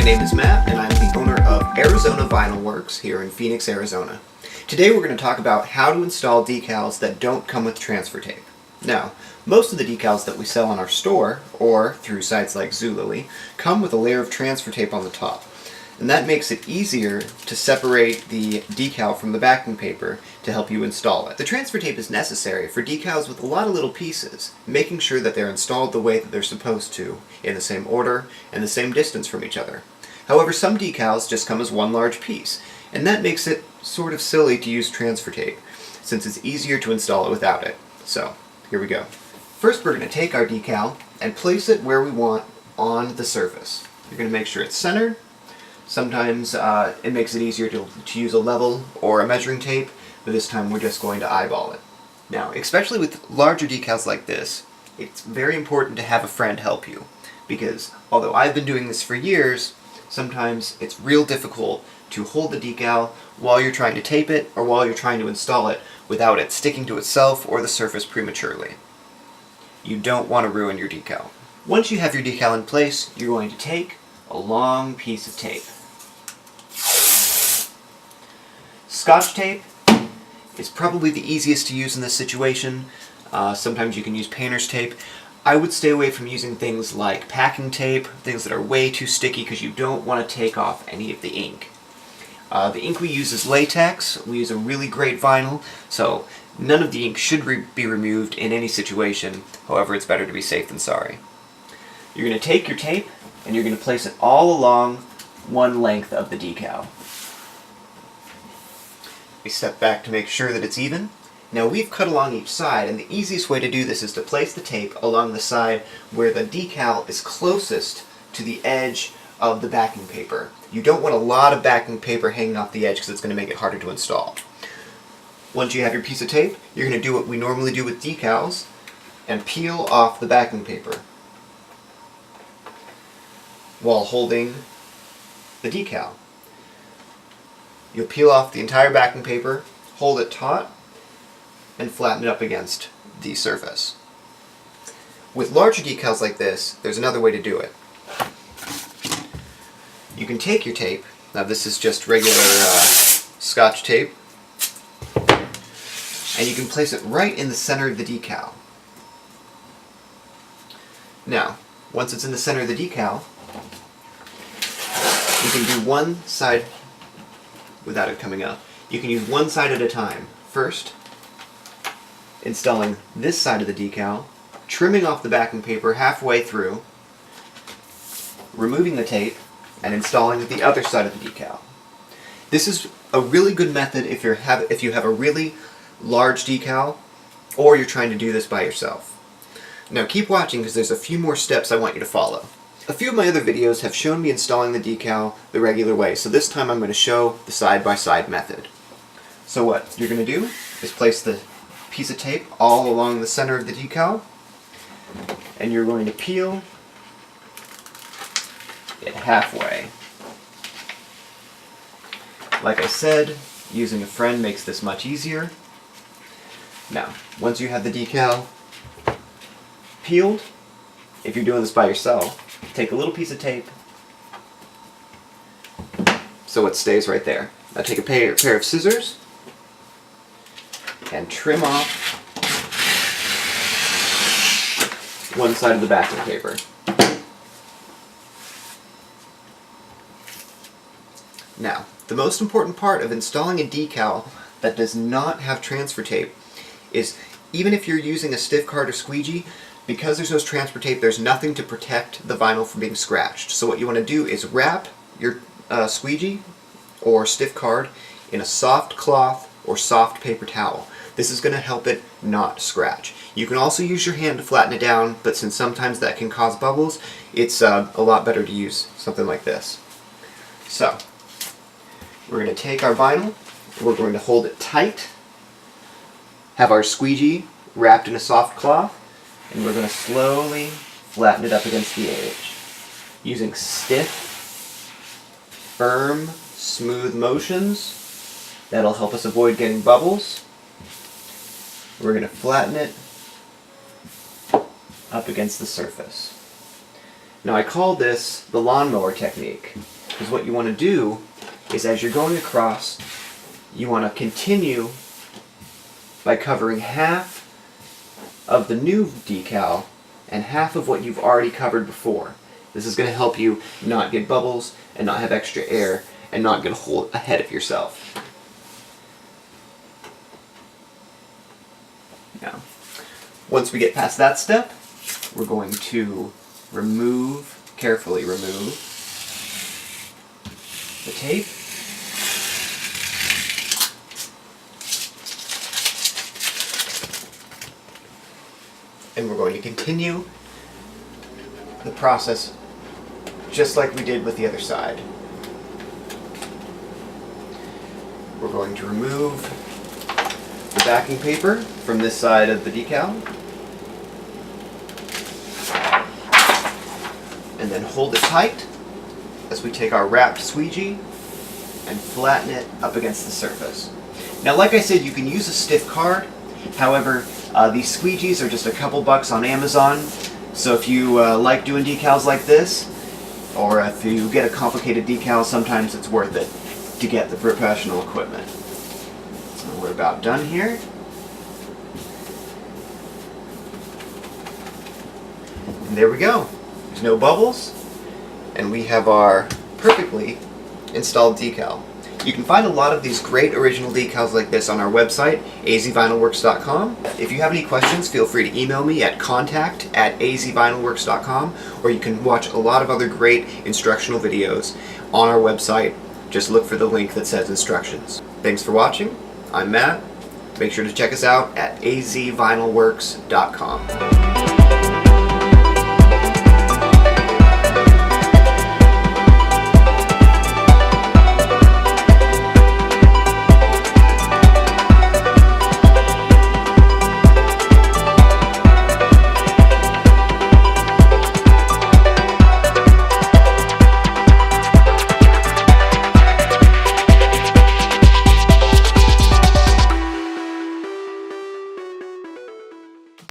name is Matt, and I'm the owner of Arizona Vinyl Works here in Phoenix, Arizona. Today we're going to talk about how to install decals that don't come with transfer tape. Now, most of the decals that we sell in our store, or through sites like Zulily, come with a layer of transfer tape on the top. And that makes it easier to separate the decal from the backing paper to help you install it. The transfer tape is necessary for decals with a lot of little pieces, making sure that they're installed the way that they're supposed to, in the same order and the same distance from each other. However, some decals just come as one large piece, and that makes it sort of silly to use transfer tape, since it's easier to install it without it. So, here we go. First, we're going to take our decal and place it where we want on the surface. You're going to make sure it's centered. Sometimes it makes it easier to use a level or a measuring tape, but this time we're just going to eyeball it. Now, especially with larger decals like this, it's very important to have a friend help you, because although I've been doing this for years, sometimes it's real difficult to hold the decal while you're trying to tape it or while you're trying to install it without it sticking to itself or the surface prematurely. You don't want to ruin your decal. Once you have your decal in place, you're going to take a long piece of tape. Scotch tape is probably the easiest to use in this situation. Sometimes you can use painter's tape. I would stay away from using things like packing tape, things that are way too sticky because you don't want to take off any of the ink. The ink we use is latex. We use a really great vinyl, so none of the ink should be removed in any situation. However, it's better to be safe than sorry. You're going to take your tape and you're going to place it all along one length of the decal. We step back to make sure that it's even. Now we've cut along each side, and the easiest way to do this is to place the tape along the side where the decal is closest to the edge of the backing paper. You don't want a lot of backing paper hanging off the edge because it's going to make it harder to install. Once you have your piece of tape, you're going to do what we normally do with decals and peel off the backing paper while holding the decal. You'll peel off the entire backing paper, hold it taut, and flatten it up against the surface. With larger decals like this, there's another way to do it. You can take your tape, now this is just regular Scotch tape, and you can place it right in the center of the decal. Now, once it's in the center of the decal, you can do one side without it coming up. You can use one side at a time. First, installing this side of the decal, trimming off the backing paper halfway through, removing the tape, and installing the other side of the decal. This is a really good method if you have a really large decal or you're trying to do this by yourself. Now keep watching because there's a few more steps I want you to follow. A few of my other videos have shown me installing the decal the regular way, so this time I'm going to show the side-by-side method. So what you're going to do is place the piece of tape all along the center of the decal, and you're going to peel it halfway. Like I said, using a friend makes this much easier. Now, once you have the decal peeled, if you're doing this by yourself, take a little piece of tape so it stays right there. Now take a pair of scissors and trim off one side of the backing paper. Now, the most important part of installing a decal that does not have transfer tape is, even if you're using a stiff card or squeegee, because there's no transfer tape, there's nothing to protect the vinyl from being scratched. So what you want to do is wrap your squeegee or stiff card in a soft cloth or soft paper towel. This is going to help it not scratch. You can also use your hand to flatten it down, but since sometimes that can cause bubbles, it's a lot better to use something like this. So, we're going to take our vinyl, we're going to hold it tight, have our squeegee wrapped in a soft cloth, and we're going to slowly flatten it up against the edge. Using stiff, firm, smooth motions, that'll help us avoid getting bubbles. We're going to flatten it up against the surface. Now I call this the lawnmower technique. Because what you want to do is, as you're going across, you want to continue by covering half of the new decal and half of what you've already covered before. This is going to help you not get bubbles and not have extra air and not get a hole ahead of yourself. Now, once we get past that step, we're going to carefully remove the tape. And we're going to continue the process just like we did with the other side. We're going to remove the backing paper from this side of the decal, and then hold it tight as we take our wrapped squeegee and flatten it up against the surface. Now, like I said, you can use a stiff card. However, these squeegees are just a couple bucks on Amazon, so if you like doing decals like this, or if you get a complicated decal, sometimes it's worth it to get the professional equipment. So we're about done here. And there we go. There's no bubbles, and we have our perfectly installed decal. You can find a lot of these great original decals like this on our website, azvinylworks.com. If you have any questions, feel free to email me at contact@azvinylworks.com, or you can watch a lot of other great instructional videos on our website. Just look for the link that says instructions. Thanks for watching. I'm Matt. Make sure to check us out at azvinylworks.com.